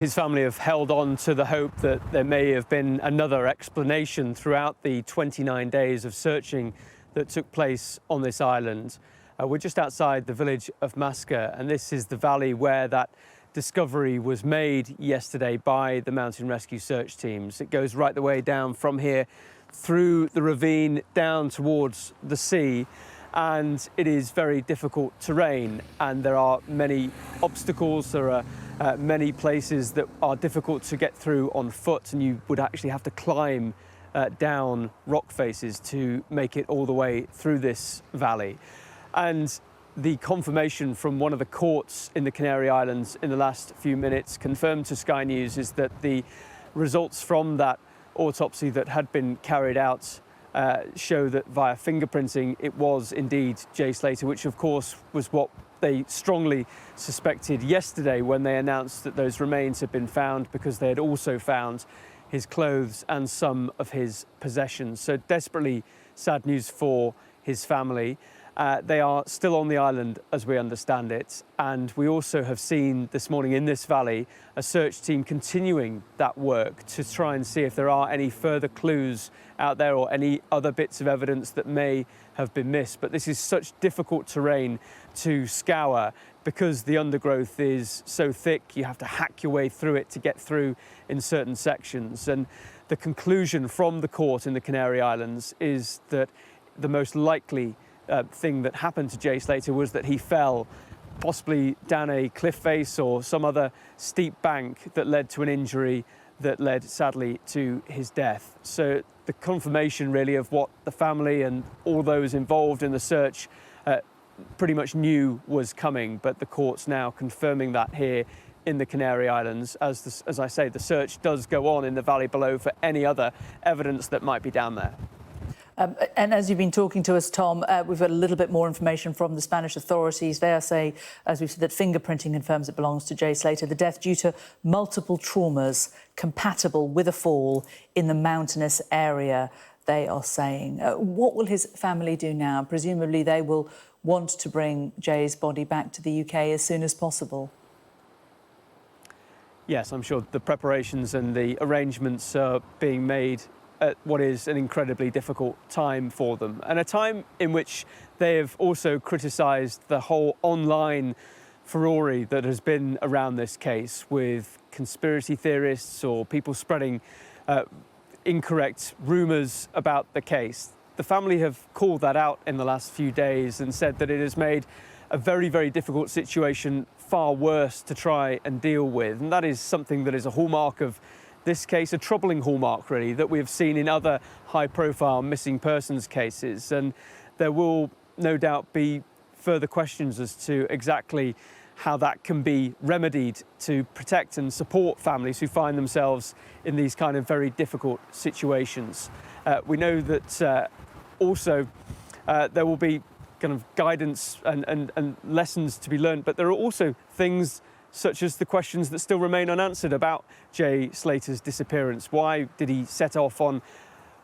His family have held on to the hope that there may have been another explanation throughout the 29 days of searching that took place on this island. We're just outside the village of Masca, and this is the valley where that discovery was made yesterday by the mountain rescue search teams. It goes right the way down from here through the ravine down towards the sea, and it is very difficult terrain, and there are many obstacles. There are many places that are difficult to get through on foot, and you would actually have to climb down rock faces to make it all the way through this valley. And the confirmation from one of the courts in the Canary Islands in the last few minutes confirmed to Sky News is that the results from that autopsy that had been carried out show that via fingerprinting it was indeed Jay Slater, which of course was what they strongly suspected yesterday when they announced that those remains had been found, because they had also found his clothes and some of his possessions. So desperately sad news for his family. They are still on the island as we understand it, and we also have seen this morning in this valley a search team continuing that work to try and see if there are any further clues out there or any other bits of evidence that may have been missed. But this is such difficult terrain to scour because the undergrowth is so thick. You have to hack your way through it to get through in certain sections. And the conclusion from the court in the Canary Islands is that the most likely thing that happened to Jay Slater was that he fell, possibly down a cliff face or some other steep bank that led to an injury that led sadly to his death. So the confirmation really of what the family and all those involved in the search pretty much knew was coming, but the court's now confirming that here in the Canary Islands. As I say, the search does go on in the valley below for any other evidence that might be down there. And as you've been talking to us, Tom, we've got a little bit more information from the Spanish authorities. They are saying, as we've said, that fingerprinting confirms it belongs to Jay Slater. The death due to multiple traumas compatible with a fall in the mountainous area, they are saying. What will his family do now? Presumably they will want to bring Jay's body back to the UK as soon as possible. Yes, I'm sure the preparations and the arrangements are being made at what is an incredibly difficult time for them, and a time in which they have also criticised the whole online furore that has been around this case, with conspiracy theorists or people spreading incorrect rumours about the case. The family have called that out in the last few days and said that it has made a very, very difficult situation far worse to try and deal with, and that is something that is a hallmark of this case, a troubling hallmark, really, that we have seen in other high-profile missing persons cases. And there will no doubt be further questions as to exactly how that can be remedied to protect and support families who find themselves in these kind of very difficult situations. We know that also there will be kind of guidance and lessons to be learned, but there are also things such as the questions that still remain unanswered about Jay Slater's disappearance. Why did he set off on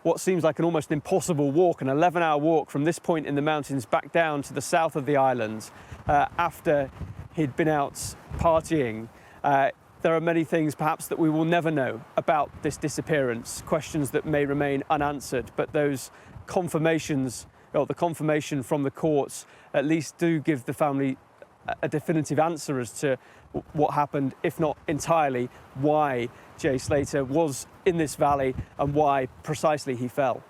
what seems like an almost impossible walk, an 11-hour walk from this point in the mountains back down to the south of the island after he'd been out partying? There are many things perhaps that we will never know about this disappearance, questions that may remain unanswered, but those confirmations, or the confirmation from the courts, at least do give the family a definitive answer as to what happened, if not entirely why Jay Slater was in this valley and why precisely he fell.